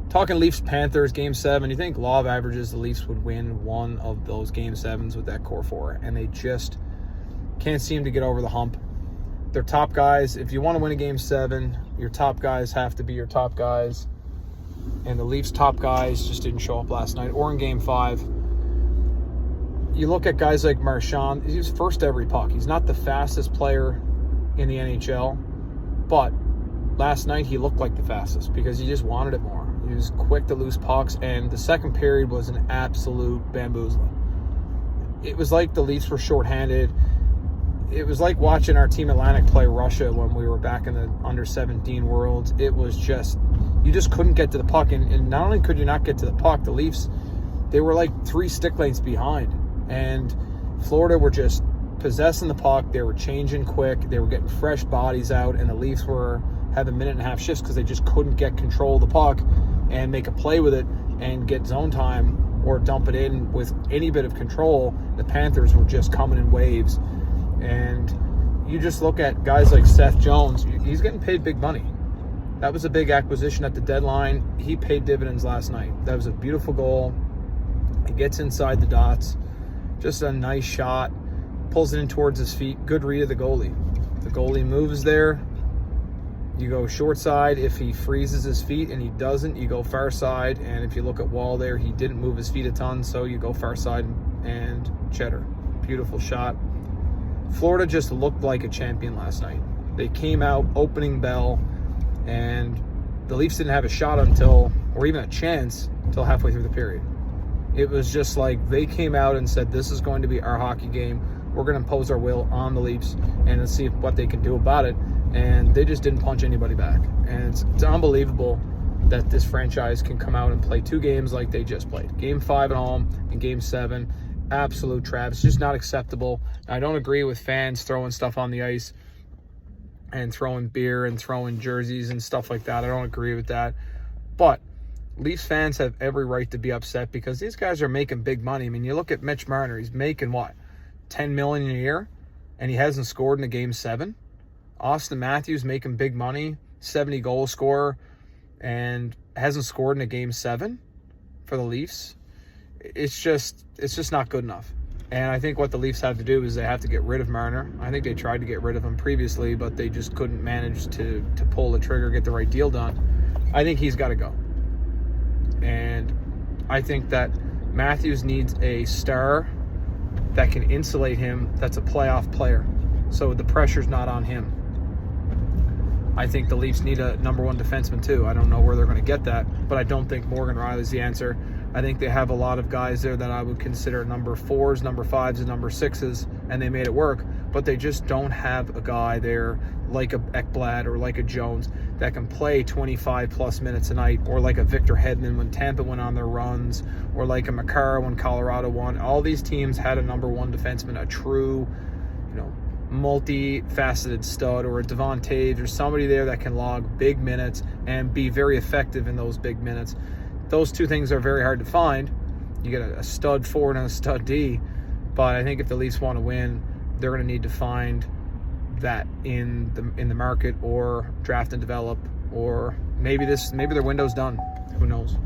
talking Leafs-Panthers, Game 7, you think law of averages, the Leafs would win one of those Game 7s with that core four, and they just can't seem to get over the hump. Their top guys, if you want to win a Game 7, your top guys have to be your top guys, and the Leafs' top guys just didn't show up last night or in Game 5. You look at guys like Marchand, he's first every puck. He's not the fastest player in the NHL, but last night he looked like the fastest because he just wanted it more. He was quick to lose pucks, and the second period was an absolute bamboozling. It was like the Leafs were shorthanded. It was like watching our Team Atlantic play Russia when we were back in the under-17 Worlds. It was just, you just couldn't get to the puck, and not only could you not get to the puck, the Leafs, they were like 3 stick lengths behind, and Florida were just possessing the puck. They were changing quick. They were getting fresh bodies out, and the Leafs were having 1.5-minute shifts because they just couldn't get control of the puck and make a play with it and get zone time or dump it in with any bit of control. The Panthers were just coming in waves. And you just look at guys like Seth Jones. He's getting paid big money. That was a big acquisition at the deadline. He paid dividends last night. That was a beautiful goal. He gets inside the dots. Just a nice shot. Pulls it in towards his feet. Good read of the goalie. The goalie moves there. You go short side if he freezes his feet, and he doesn't, you go far side. And if you look at Wall there, he didn't move his feet a ton, so you go far side and cheddar. Beautiful shot. Florida just looked like a champion last night. They came out opening bell, and the Leafs didn't have a shot until, or even a chance, until halfway through the period. It was just like they came out and said, this is going to be our hockey game. We're going to impose our will on the Leafs and let's see what they can do about it. And they just didn't punch anybody back. And it's unbelievable that this franchise can come out and play 2 games like they just played. Game 5 at home and Game 7. Absolute trap. It's just not acceptable. I don't agree with fans throwing stuff on the ice and throwing beer and throwing jerseys and stuff like that. I don't agree with that. But Leafs fans have every right to be upset because these guys are making big money. I mean, you look at Mitch Marner. He's making, what, $10 million a year? And he hasn't scored in a Game 7? Austin Matthews making big money, 70-goal scorer, and hasn't scored in a Game 7 for the Leafs. It's just not good enough. And I think what the Leafs have to do is they have to get rid of Marner. I think they tried to get rid of him previously, but they just couldn't manage to pull the trigger, get the right deal done. I think he's got to go. And I think that Matthews needs a star that can insulate him, that's a playoff player, so the pressure's not on him. I think the Leafs need a number 1 defenseman too. I don't know where they're going to get that, but I don't think Morgan Rielly's the answer. I think they have a lot of guys there that I would consider number 4s, number 5s, and number 6s, and they made it work, but they just don't have a guy there like a Ekblad or like a Jones that can play 25-plus minutes a night, or like a Victor Hedman when Tampa went on their runs, or like a Makar when Colorado won. All these teams had a number 1 defenseman, a true, multi-faceted stud, or a Devon Taves, or somebody there that can log big minutes and be very effective in those big minutes. Those 2 things are very hard to find. You get a stud forward and a stud D, but I think if the Leafs want to win, they're going to need to find that in the market, or draft and develop, or maybe their window's done. Who knows?